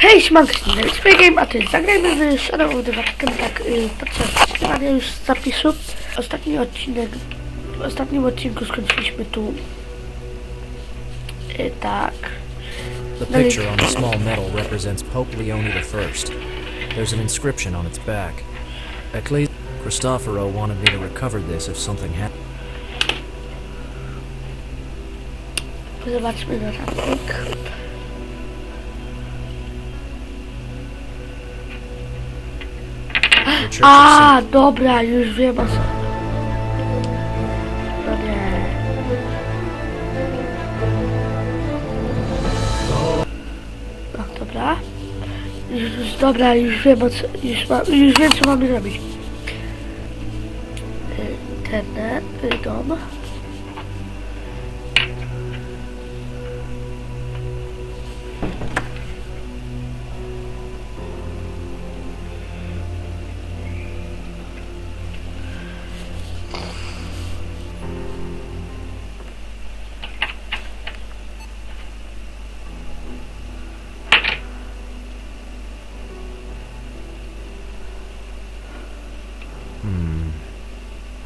Hej, siemanko, Game, a ty zagrajmy w Shadow of the Vatican, tak, podczas nagrywania już zapisu. W ostatnim odcinku skończyliśmy tu, tak. The picture on the small medal represents Pope Leone I. There's an inscription on its back. Cristoforo wanted me to recover this if something happened. Zobaczmy notatnik. A, dobra, już wiem o co. No nie. No dobra. Dobra, już wiem o co. Już wiem co mamy robić. Internet, dom.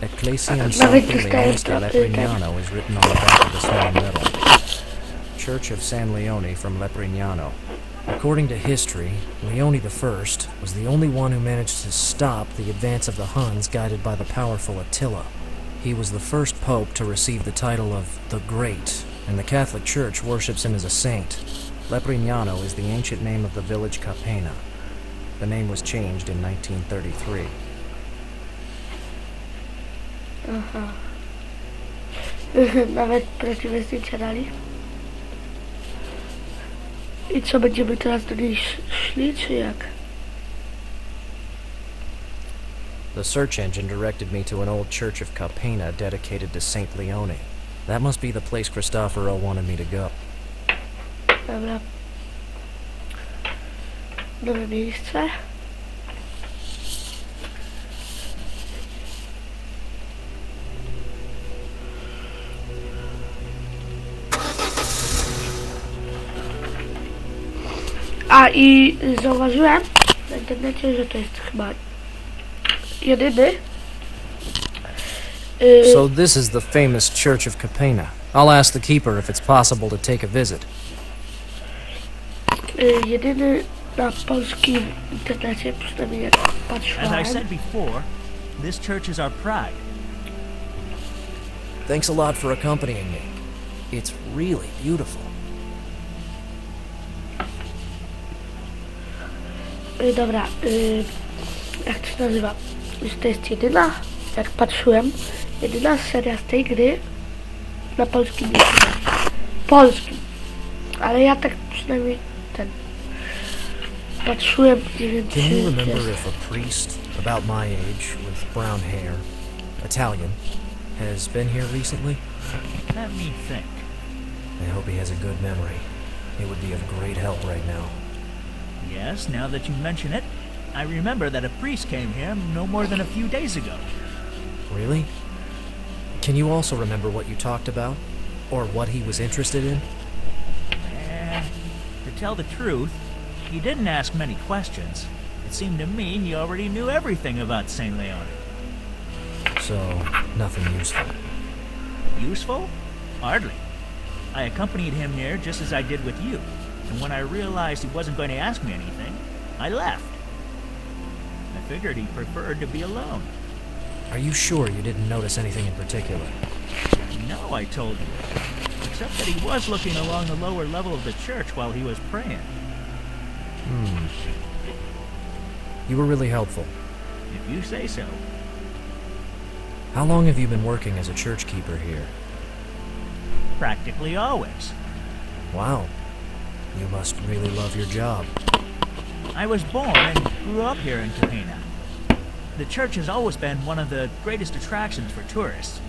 Ecclesiam Sancti Leprignano is written on the back of the small medal. Church of San Leone from Leprignano. According to history, Leone I was the only one who managed to stop the advance of the Huns guided by the powerful Attila. He was the first pope to receive the title of the Great, and the Catholic Church worships him as a saint. Leprignano is the ancient name of the village Capena. The name was changed in 1933. Aha. Nawet prawdziwe zdjęcia dali. I co, będziemy teraz do niej szli, czy jak? The search engine directed me to an old church of Capena dedicated to Saint Leone. That must be the place Cristoforo wanted me to go. Dobra. Nowe miejsce. A i zauważyłem na internecie, że to jest chyba jedyny. So this is the famous Church of Capena. I'll ask the keeper if it's possible to take a visit. Jedyny na polskim internecie, przynajmniej jak patrzyłem. As I said before, this church is our pride. Thanks a lot for accompanying me. It's really beautiful. Dobra, jak to się nazywa? To jest jedyna, jak patrzyłem, jedyna seria z tej gry na polskim języku. Polskim. Ale ja tak przynajmniej patrzyłem, nie wiem, Can you remember if a priest about my age with brown hair, Italian, has been here recently? Let me think. I hope he has a good memory. It would be of great help right now. Yes, now that you mention it, I remember that a priest came here no more than a few days ago. Really? Can you also remember what you talked about? Or what he was interested in? To tell the truth, he didn't ask many questions. It seemed to me he already knew everything about St. Leone. So, nothing useful. Useful? Hardly. I accompanied him here just as I did with you, and when I realized he wasn't going to ask me anything, I left. I figured he preferred to be alone. Are you sure you didn't notice anything in particular? No, I told you. Except that he was looking along the lower level of the church while he was praying. You were really helpful. If you say so. How long have you been working as a church keeper here? Practically always. Wow. You must really love your job. I was born and grew up here in Capena. The church has always been one of the greatest attractions for tourists.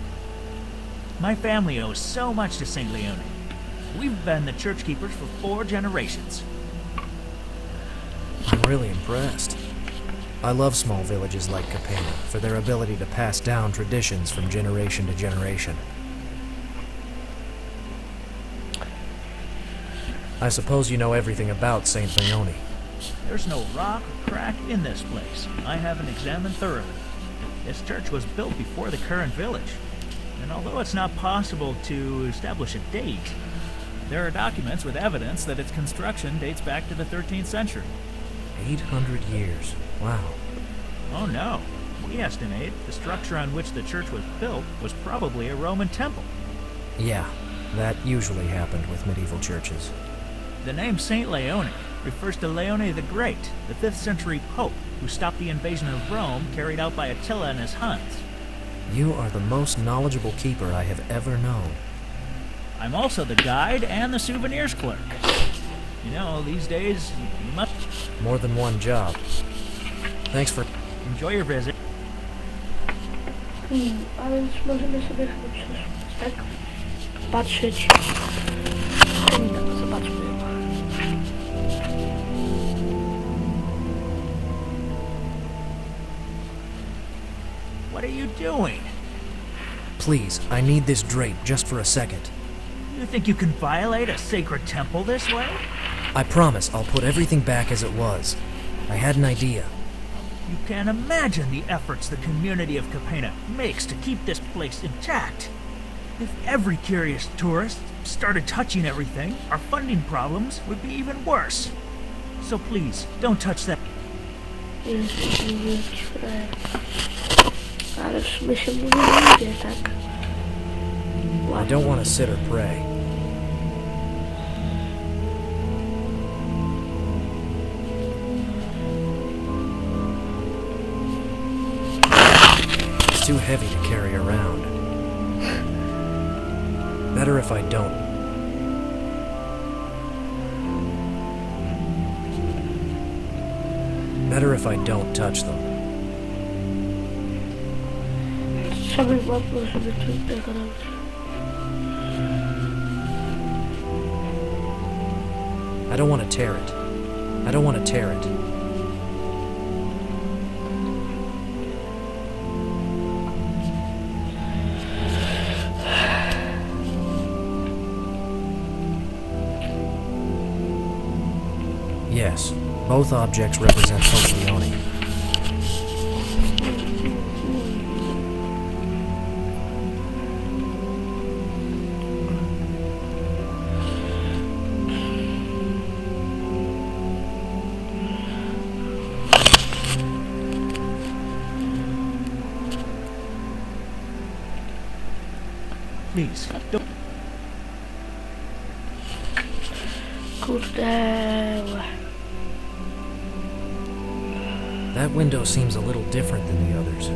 My family owes so much to St. Leone. We've been the church keepers for 4 generations. I'm really impressed. I love small villages like Capena for their ability to pass down traditions from generation to generation. I suppose you know everything about St. Leone. There's no rock or crack in this place. I haven't examined thoroughly. This church was built before the current village, and although it's not possible to establish a date, there are documents with evidence that its construction dates back to the 13th century. 800 years. Wow. Oh no. We estimate the structure on which the church was built was probably a Roman temple. Yeah, that usually happened with medieval churches. The name Saint Leone refers to Leone the Great, the 5th century pope who stopped the invasion of Rome carried out by Attila and his Huns. You are the most knowledgeable keeper I have ever known. I'm also the guide and the souvenirs clerk. You know, these days, you must More than one job. Thanks for... enjoy your visit. A więc możemy sobie chyba przeszukać, tak? Patrzeć. No, zobaczmy. What are you doing? Please, I need this drape just for a second. You think you can violate a sacred temple this way? I promise I'll put everything back as it was. I had an idea. You can't imagine the efforts the community of Capena makes to keep this place intact. If every curious tourist started touching everything, our funding problems would be even worse. So please, don't touch that. Ale w sumie się mówi ludzie, tak? I don't want to sit or pray. It's too heavy to carry around. Better if I don't. Better if I don't touch them. Samych łapów, żeby trudnego robić. I don't want to tear it. I don't want to tear it. Yes, both objects represent Pope Leone. Please, don't. Kurde. That window seems a little different than the others.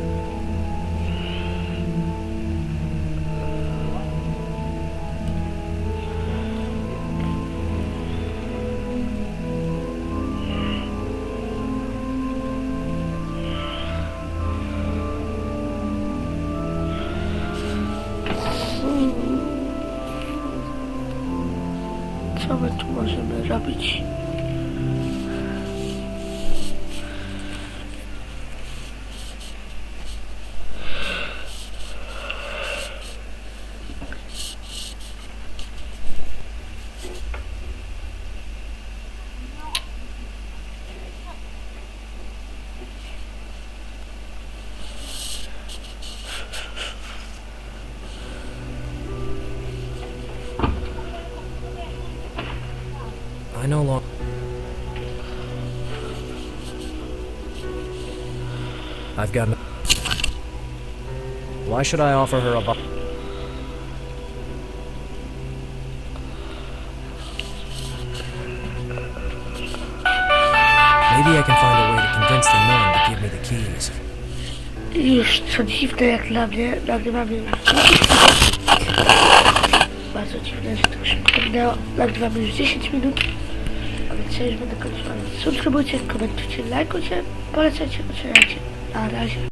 Co my tu możemy robić? I no longer... I've got no... Why should I offer her a bu- Maybe I can find a way to convince the nun to give me the keys. Już co dziwne jak dla mnie, nagrywamy już 10 minut. Bardzo dziwne, że to szybko minęło. Nagrywamy już 10 minut. A więc ja już będę kończył. Subskrybujcie, komentujcie, lajkujcie, polecajcie, oceniajcie. Na razie.